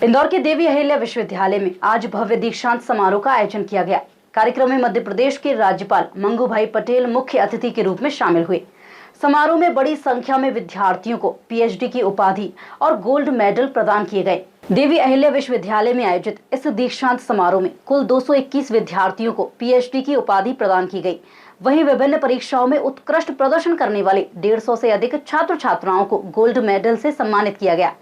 इंदौर के देवी अहिल्या विश्वविद्यालय में आज भव्य दीक्षांत समारोह का आयोजन किया गया। कार्यक्रम में मध्य प्रदेश के राज्यपाल मंगू भाई पटेल मुख्य अतिथि के रूप में शामिल हुए। समारोह में बड़ी संख्या में विद्यार्थियों को पीएचडी की उपाधि और गोल्ड मेडल प्रदान किए गए। देवी अहिल्या विश्वविद्यालय में आयोजित इस दीक्षांत समारोह में कुल 221 विद्यार्थियों को पीएचडी की उपाधि प्रदान की गई। वहीं विभिन्न परीक्षाओं में उत्कृष्ट प्रदर्शन करने वाले 150 से अधिक छात्र छात्राओं को गोल्ड मेडल से सम्मानित किया गया।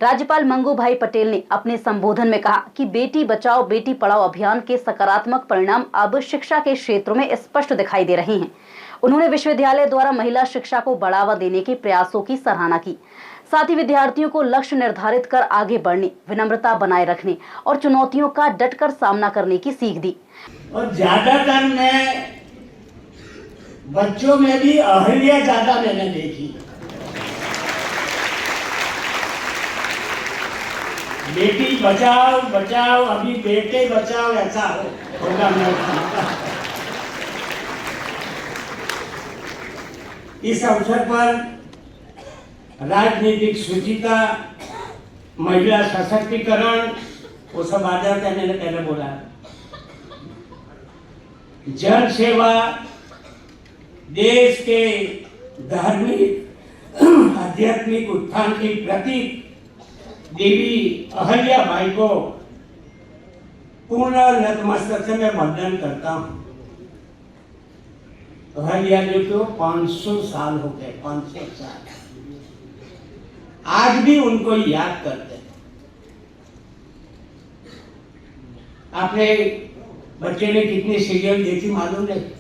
राज्यपाल मंगू भाई पटेल ने अपने संबोधन में कहा कि बेटी बचाओ बेटी पढ़ाओ अभियान के सकारात्मक परिणाम अब शिक्षा के क्षेत्र में स्पष्ट दिखाई दे रहे हैं। उन्होंने विश्वविद्यालय द्वारा महिला शिक्षा को बढ़ावा देने के प्रयासों की सराहना की। साथ ही विद्यार्थियों को लक्ष्य निर्धारित कर आगे बढ़ने, विनम्रता बनाए रखने और चुनौतियों का डटकर सामना करने की सीख दी। और ज्यादातर मैं बच्चों में भी अहिल्या ज्यादा मैंने देखी। बेटी बचाओ बचाओ, अभी बेटे बचाओ ऐसा होगा मैं समझता। इस अवसर पर राजनीतिक शुचिता, महिला सशक्तिकरण, वो सब आ जाता है। मैंने पहले बोला जन सेवा, देश के धार्मिक आध्यात्मिक उत्थान की प्रतीक देवी अहिल्या बाई को पूर्ण नतमस्तक से मैं वंदन करता हूँ। अहिल्या जी को 500 साल हो गए, 500 साल। आज भी उनको याद करते हैं। आपने बच्चे ने कितनी सीरियल देखी मालूम नहीं?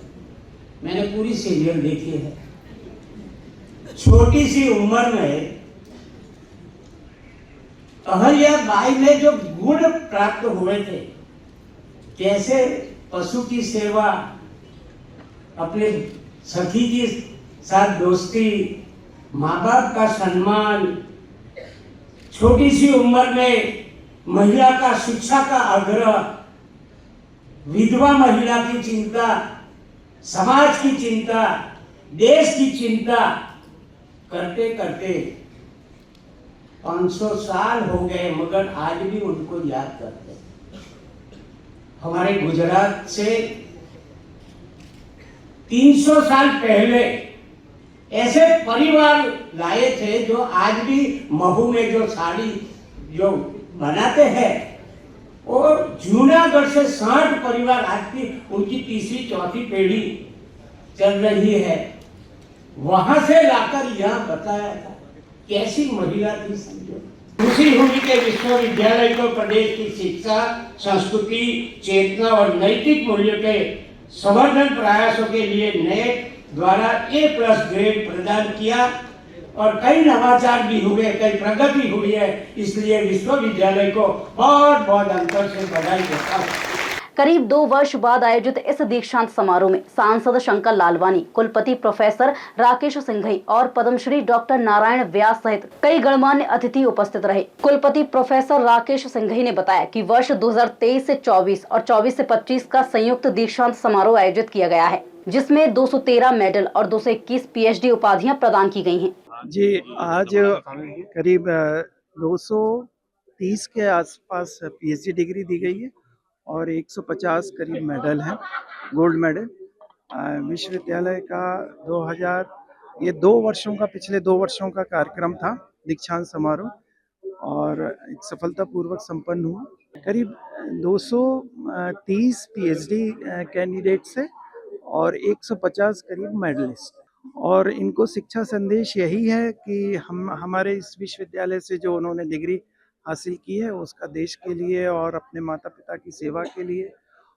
मैंने पूरी सीरियल देखी है। छोटी सी उम्र में अहिल्या बाई ने जो गुण प्राप्त हुए थे, कैसे पशु की सेवा, अपने सखी के साथ दोस्ती, माँ बाप का सम्मान, छोटी सी उम्र में महिला का शिक्षा का आग्रह, विधवा महिला की चिंता, समाज की चिंता, देश की चिंता करते करते 500 साल हो गए, मगर आज भी उनको याद करते हैं। हमारे गुजरात से 300 साल पहले ऐसे परिवार लाए थे जो आज भी महू में जो साड़ी जो बनाते हैं, और जूनागढ़ से 60 परिवार आज की उनकी तीसरी चौथी पीढ़ी चल रही है। वहां से लाकर यहाँ बताया था कैसी महिला थी समझो। खुशी हुई के विश्वविद्यालय को प्रदेश की शिक्षा, संस्कृति, चेतना और नैतिक मूल्यों के संवर्धन प्रयासों के लिए नेट द्वारा A+ ग्रेड प्रदान किया और कई नवाचार भी हुए, कई प्रगति हुई है। इसलिए विश्वविद्यालय को बहुत बहुत अंतर से बधाई देता हूँ। करीब 2 वर्ष बाद आयोजित इस दीक्षांत समारोह में सांसद शंकर लालवानी, कुलपति प्रोफेसर राकेश सिंघई और पद्मश्री डॉक्टर नारायण व्यास सहित कई गणमान्य अतिथि उपस्थित रहे। कुलपति प्रोफेसर राकेश सिंघई ने बताया कि वर्ष 2023 से 24 और 24 से 25 का संयुक्त दीक्षांत समारोह आयोजित किया गया है, जिसमें 213 मेडल और 221 पीएचडी उपाधियां प्रदान की गई हैं। जी, आज करीब 230 के आसपास पीएचडी डिग्री दी गई है और 150 करीब मेडल हैं, गोल्ड मेडल। विश्वविद्यालय का पिछले 2 वर्षों का कार्यक्रम था दीक्षांत समारोह, और एक सफलतापूर्वक संपन्न हुआ। करीब 230 पीएचडी कैंडिडेट्स हैं और 150 करीब मेडलिस्ट। और इनको शिक्षा संदेश यही है कि हमारे इस विश्वविद्यालय से जो उन्होंने डिग्री हासिल की है उसका देश के लिए और अपने माता पिता की सेवा के लिए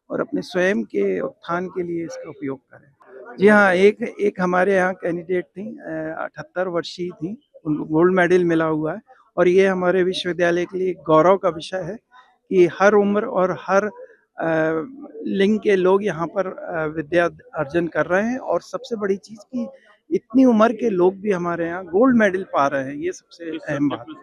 और अपने स्वयं के उत्थान के लिए इसका उपयोग करें। जी हाँ, एक हमारे यहाँ कैंडिडेट थी, 78 वर्षीय थी, उनको गोल्ड मेडल मिला हुआ है। और ये हमारे विश्वविद्यालय के लिए गौरव का विषय है कि हर उम्र और हर लिंग के लोग यहाँ पर विद्या अर्जन कर रहे हैं। और सबसे बड़ी चीज़ कि इतनी उम्र के लोग भी हमारे यहाँ गोल्ड मेडल पा रहे हैं, ये सबसे अहम बात है।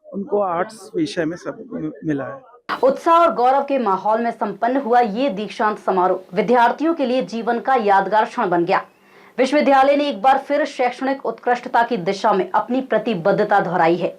उनको आर्ट्स विषय में सब मिला है। उत्साह और गौरव के माहौल में संपन्न हुआ ये दीक्षांत समारोह विद्यार्थियों के लिए जीवन का यादगार क्षण बन गया। विश्वविद्यालय ने एक बार फिर शैक्षणिक उत्कृष्टता की दिशा में अपनी प्रतिबद्धता दोहराई है।